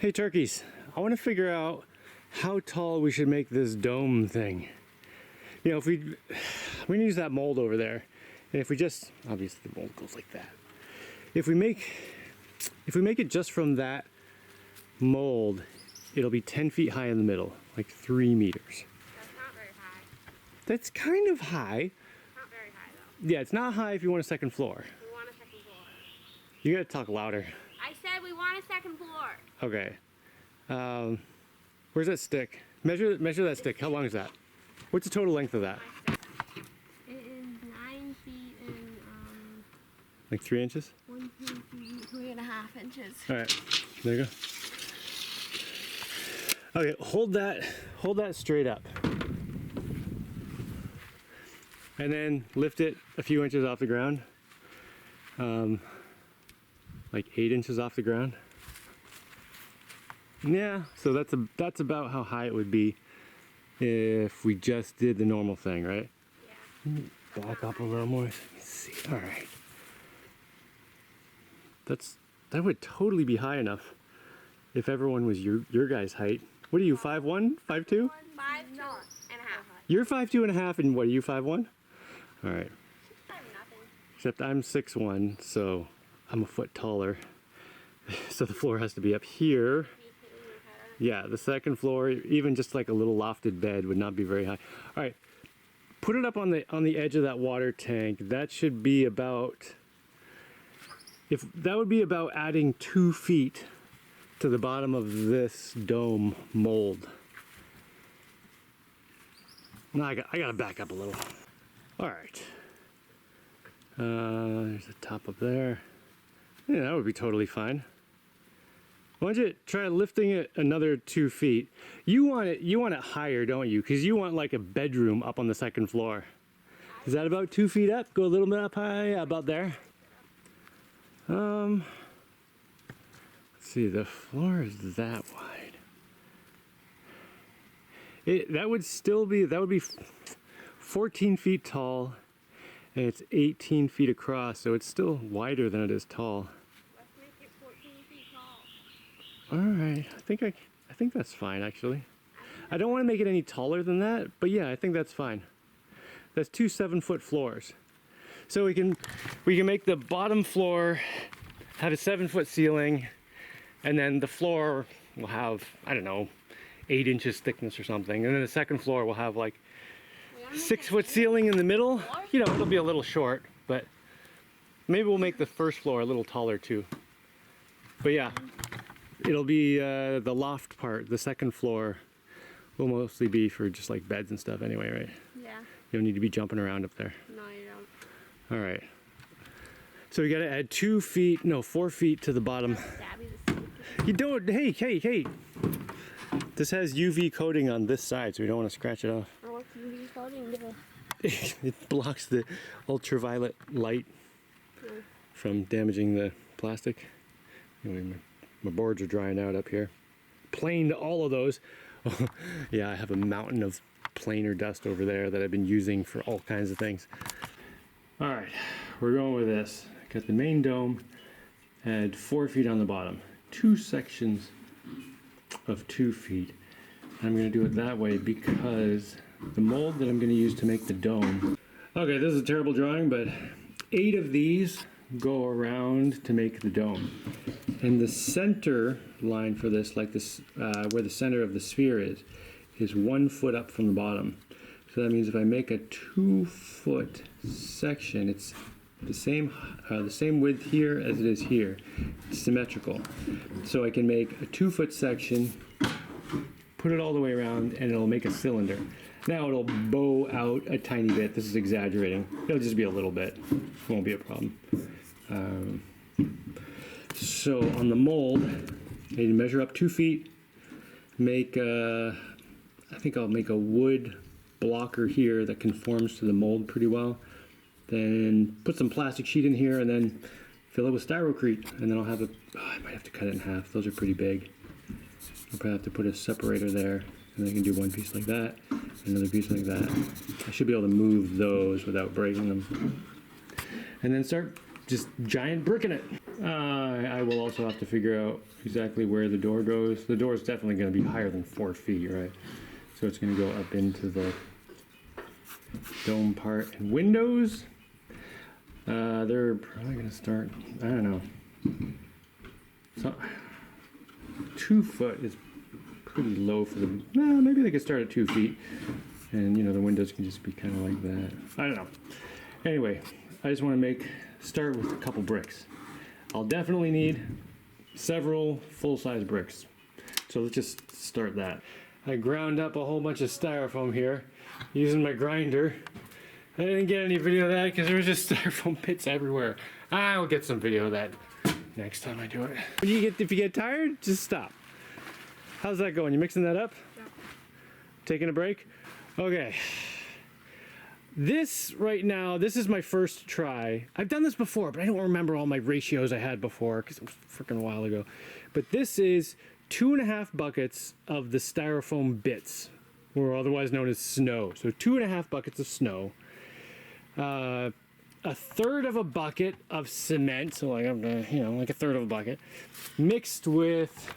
Hey turkeys, I want to figure out how tall we should make this dome thing. You know, if we use that mold over there, and if we just, obviously the mold goes like that. If we make it just from that mold, it'll be 10 feet high in the middle, like 3 meters. That's not very high. That's kind of high. Not very high though. Yeah, it's not high if you want a second floor. We want a second floor. You gotta talk louder. I said we want a second floor. Okay. Where's that stick? Measure that stick. How long is that? What's the total length of that? It is 9 feet and Like 3 inches? 1, 2, 3, 3.5 inches. All right, there you go. Okay, hold that straight up. And then lift it a few inches off the ground. Like 8 inches off the ground. Yeah, so that's about how high it would be if we just did the normal thing, right? Yeah. Back up a little more. Let me see. All right. That would totally be high enough if everyone was your guys' height. What are you, 5'1", 5'2"? 5'2.5". You're 5'2.5", and what are you, 5'1"? All right. I'm nothing. Except I'm 6'1", so I'm a foot taller. So the floor has to be up here. Yeah, the second floor, even just like a little lofted bed, would not be very high. All right, put it up on the edge of that water tank. That should be about, that would be about adding 2 feet to the bottom of this dome mold. Now I gotta back up a little. All right. There's a top up there. Yeah, that would be totally fine. Why don't you try lifting it another 2 feet? You want it higher, don't you? Because you want like a bedroom up on the second floor. Is that about 2 feet up? Go a little bit up high, about there. Let's see, the floor is that wide. That would be 14 feet tall, and it's 18 feet across, so it's still wider than it is tall. Let's make it 14 feet tall. All right, I think that's fine actually. I don't want to make it any taller than that, but yeah, I think that's fine. That's 2 7-foot floors. So we can make the bottom floor have a 7-foot ceiling, and then the floor will have, I don't know, 8 inches thickness or something, and then the second floor will have like 6-foot ceiling in the middle. You know, it'll be a little short, but maybe we'll make the first floor a little taller too. But yeah, it'll be the loft part, the second floor will mostly be for just like beds and stuff anyway, right? Yeah. You don't need to be jumping around up there. No, you don't. All right. So we gotta add 4 feet to the bottom. You don't, hey. This has UV coating on this side, so we don't want to scratch it off. Or what's UV coating do? It blocks the ultraviolet light from damaging the plastic. Anyway, my boards are drying out up here. Planed all of those. Yeah, I have a mountain of planer dust over there that I've been using for all kinds of things. All right, we're going with this. Got the main dome, add 4 feet on the bottom. 2 sections of 2 feet. I'm gonna do it that way because the mold that I'm gonna use to make the dome. Okay, this is a terrible drawing, but 8 of these go around to make the dome. And the center line for this, like this, where the center of the sphere is 1 foot up from the bottom. So that means if I make a 2-foot section, it's the same width here as it is here. It's symmetrical. So I can make a 2-foot section, put it all the way around, and it'll make a cylinder. Now it'll bow out a tiny bit. This is exaggerating. It'll just be a little bit. It won't be a problem. So on the mold, I need to measure up 2 feet, make I think I'll make a wood blocker here that conforms to the mold pretty well. Then put some plastic sheet in here and then fill it with Styrocrete. And then I'll have I might have to cut it in half. Those are pretty big. I'll probably have to put a separator there. And then I can do one piece like that, another piece like that. I should be able to move those without breaking them. And then start just giant bricking it. I will also have to figure out exactly where the door goes. The door is definitely going to be higher than 4 feet, right? So it's going to go up into the dome part. And windows, they're probably going to start, I don't know. So, 2 foot is pretty low for them. Well, maybe they could start at 2 feet. And, you know, the windows can just be kind of like that. I don't know. Anyway, I just want to start with a couple bricks. I'll definitely need several full-size bricks. So let's just start that. I ground up a whole bunch of styrofoam here using my grinder. I didn't get any video of that because there was just styrofoam bits everywhere. I'll get some video of that next time I do it. If you get tired, just stop. How's that going? You mixing that up? Yeah. Taking a break? Okay. This right now, this is my first try. I've done this before, but I don't remember all my ratios I had before because it was freaking a while ago. But this is 2.5 buckets of the styrofoam bits, or otherwise known as snow. So 2.5 buckets of snow. A third of a bucket of cement, so like like a third of a bucket, mixed with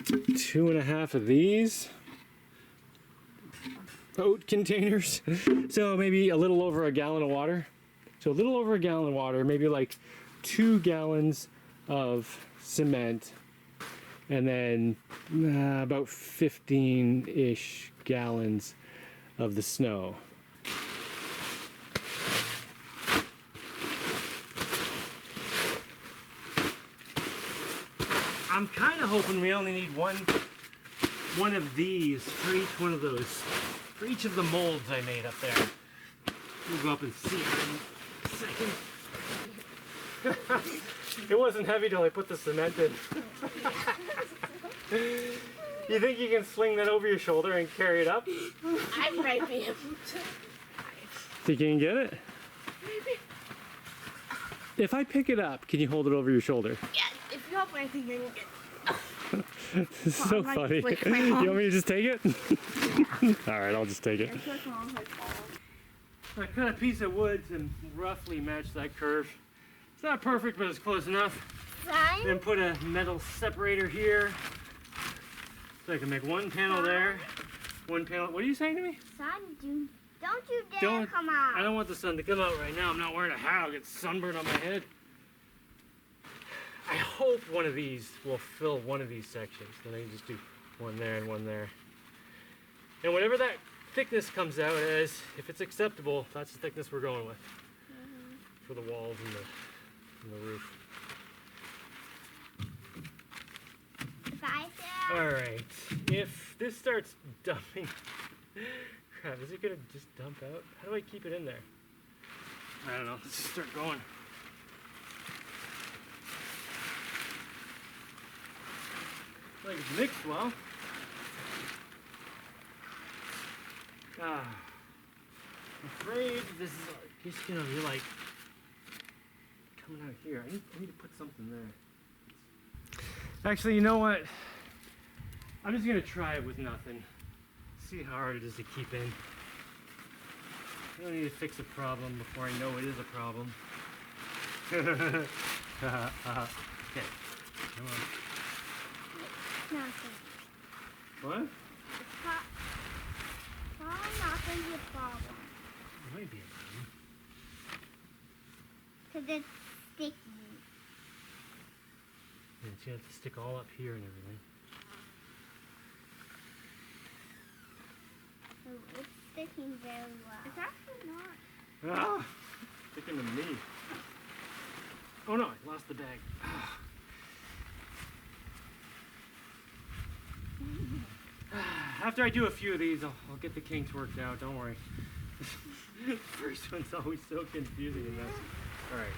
2.5 of these oat containers. So maybe a little over a gallon of water. So a little over a gallon of water, maybe like 2 gallons of cement, and then about 15-ish gallons of the snow. I'm kind of hoping we only need one of these for each one of those, for each of the molds I made up there. We'll go up and see it in a second. It wasn't heavy till I put the cement in. You think you can sling that over your shoulder and carry it up? I might be able to. Think you can get it? Maybe. If I pick it up, can you hold it over your shoulder? Yeah, if you help me, I think I can get. This is so funny. You want me to just take it? Alright, I'll just take it. I cut a piece of wood to roughly match that curve. It's not perfect, but it's close enough. Son? Then put a metal separator here. So I can make one panel there. One panel. What are you saying to me? Son, don't you dare come out. I don't want the sun to come out right now. I'm not wearing a hat. I'll get sunburned on my head. I hope one of these will fill one of these sections. Then I can just do one there and one there. And whatever that thickness comes out as, if it's acceptable, that's the thickness we're going with. For the walls and the roof. Alright. If this starts dumping... Crap, is it going to just dump out? How do I keep it in there? I don't know. Let's just start going. Like it's mixed well. I'm afraid this is just gonna be like coming out here. I need to put something there. Actually, you know what? I'm just gonna try it with nothing. See how hard it is to keep in. I don't need to fix a problem before I know it is a problem. Okay, come on. Nothing. What? It's probably not going to be a problem. It might be a problem. Because it's sticky. And you have to stick all up here and everything. So it's sticking very well. It's actually not. Ah! Sticking to me. Oh no, I lost the bag. Ah. After I do a few of these, I'll get the kinks worked out, don't worry. First one's always so confusing and messy. Alright,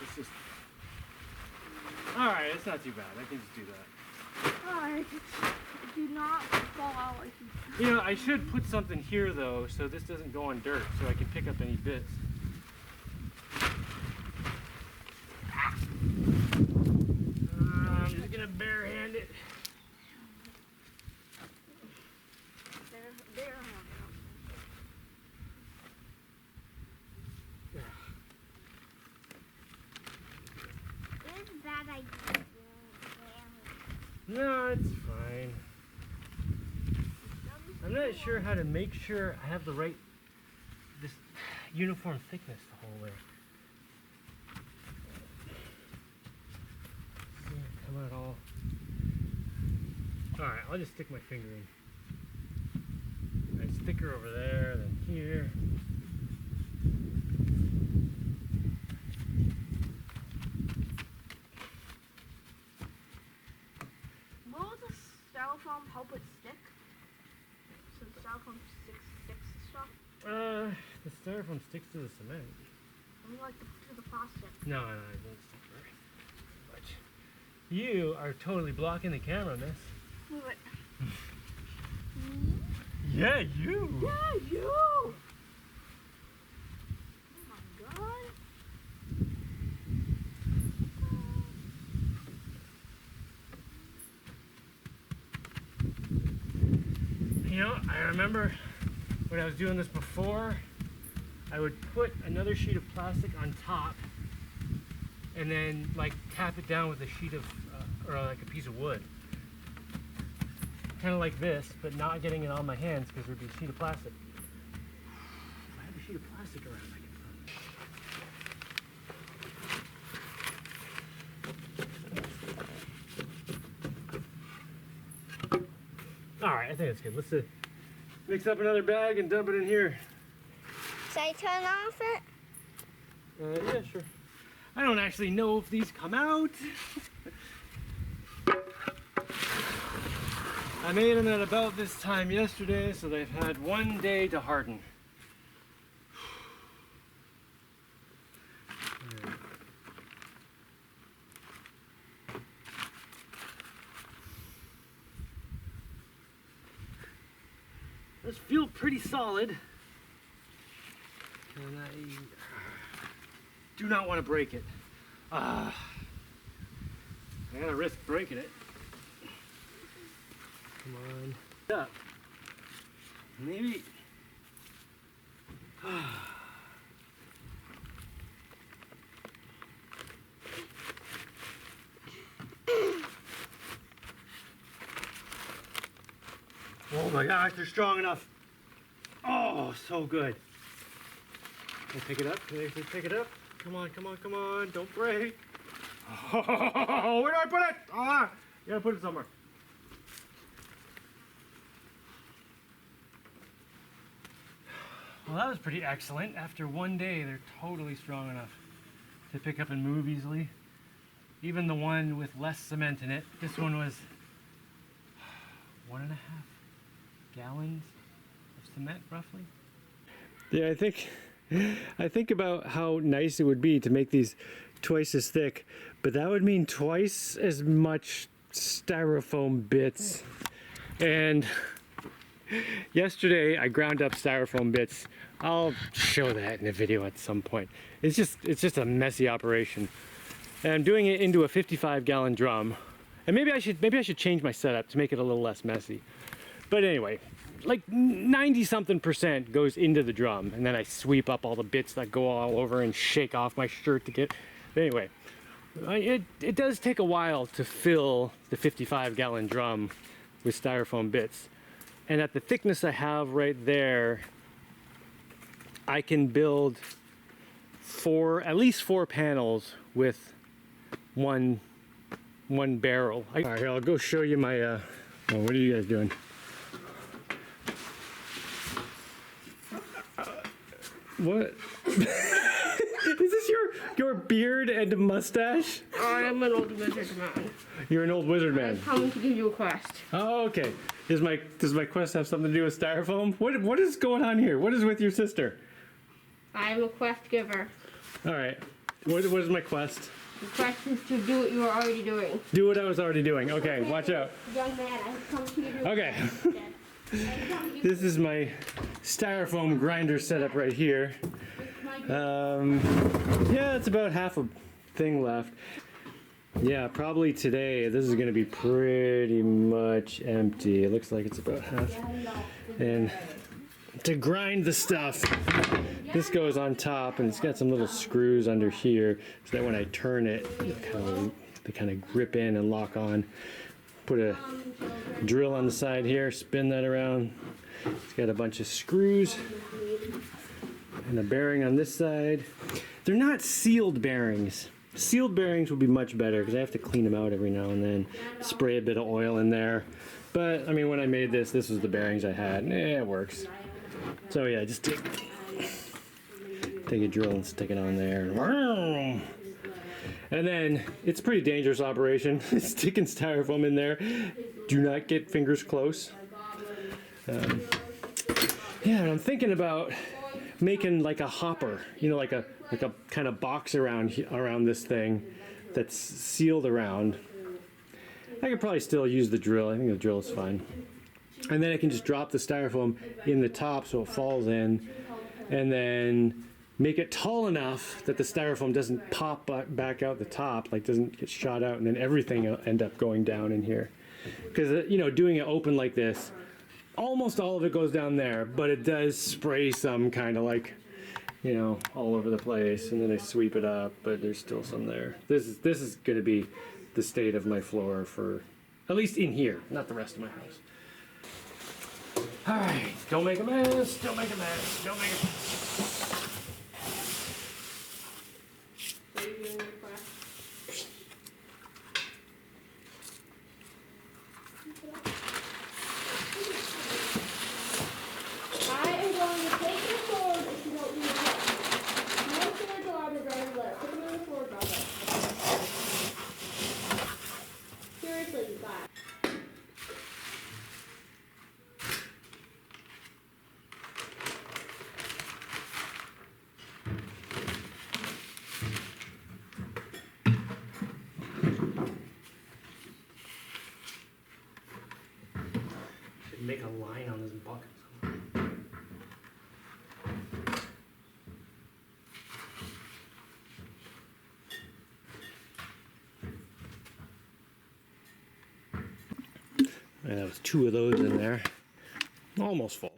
let's just... Alright, it's not too bad. I can just do that. Alright, do not fall out like you. You know, I should put something here though, so this doesn't go on dirt, so I can pick up any bits. I'm just gonna barehand it. No, it's fine. I'm not sure how to make sure I have the right, this uniform thickness the whole way. See it come out all. Alright, I'll just stick my finger in. It's thicker over there than here. Will the styrofoam help it stick? So the styrofoam sticks to stuff? The styrofoam sticks to the cement. I mean, like to the plastic. No, it doesn't stick very much. You are totally blocking the camera, miss. Move it. Yeah, you! Yeah, you! Oh my god. You know, I remember when I was doing this before, I would put another sheet of plastic on top and then like tap it down with a sheet of, or like a piece of wood. Kind of like this, but not getting it on my hands because there'd be a sheet of plastic. If I have a sheet of plastic around, I can. All right, I think that's good. Let's mix up another bag and dump it in here. Should I turn off it? Yeah, sure. I don't actually know if these come out. I made them at about this time yesterday, so they've had 1 day to harden. Those feel pretty solid. And I do not want to break it. I gotta risk breaking it. Come on. Up. Maybe. Oh my gosh, they're strong enough. Oh, so good. Can I pick it up? Can I actually pick it up? Come on, come on, come on. Don't break. Oh, where do I put it? Ah, you gotta put it somewhere. Well, that was pretty excellent. After 1 day, they're totally strong enough to pick up and move easily. Even the one with less cement in it. This one was 1.5 gallons of cement, roughly. Yeah, I think about how nice it would be to make these twice as thick, but that would mean twice as much styrofoam bits. And yesterday I ground up styrofoam bits. I'll show that in a video at some point. It's just a messy operation. And I'm doing it into a 55-gallon drum. And maybe I should change my setup to make it a little less messy. But anyway, like 90-something% goes into the drum, and then I sweep up all the bits that go all over and shake off my shirt to get. But anyway, it does take a while to fill the 55-gallon drum with styrofoam bits. And at the thickness I have right there, I can build at least four panels with one barrel. All right, here, I'll go show you my, oh, what are you guys doing? What? Is this your beard and mustache? I am an old wizard man. You're an old wizard man. I'm coming to give you a quest. Oh, okay. Does my quest have something to do with styrofoam? What is going on here? What is with your sister? I am a quest giver. All right. What is my quest? The quest is to do what you are already doing. Do what I was already doing. Okay, watch out. Young man, I have come to give you Okay. This is my styrofoam grinder setup right here. Yeah, it's about half a thing left. Yeah, probably today this is going to be pretty much empty. It looks like it's about half. And to grind the stuff, this goes on top, and it's got some little screws under here so that when I turn it, they kind of grip in and lock on. Put a drill on the side here, spin that around. It's got a bunch of screws and a bearing on this side. They're not sealed bearings. Sealed bearings would be much better because I have to clean them out every now and then. Spray a bit of oil in there. But I mean, when I made this was the bearings I had. It works. So yeah, just take a drill and stick it on there. And then it's a pretty dangerous operation. Sticking styrofoam in there. Do not get fingers close. Yeah, and I'm thinking about making like a hopper, you know, like a kind of box around this thing that's sealed around. I could probably still use the drill. I think the drill is fine. And then I can just drop the styrofoam in the top so it falls in, and then make it tall enough that the styrofoam doesn't pop back out the top, like doesn't get shot out, and then everything will end up going down in here. Because, you know, doing it open like this, almost all of it goes down there, but it does spray some kind of like, you know, all over the place, and then I sweep it up, but there's still some there. This is going to be the state of my floor for, at least in here, not the rest of my house. All right, don't make a mess, don't make a mess, don't make a mess. Make a line on this bucket. And that was 2 of those in there. Almost full.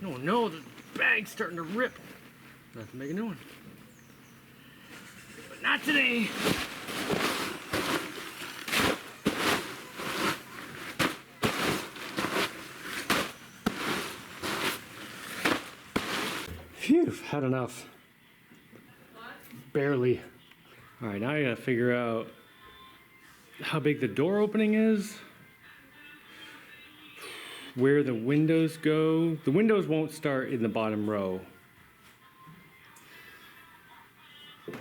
Oh no, the bag's starting to rip. I have to make a new one. But not today. Phew, had enough. Barely. All right, now I gotta figure out how big the door opening is. Where the windows go. The windows won't start in the bottom row.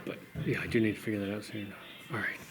But yeah, I do need to figure that out soon. All right.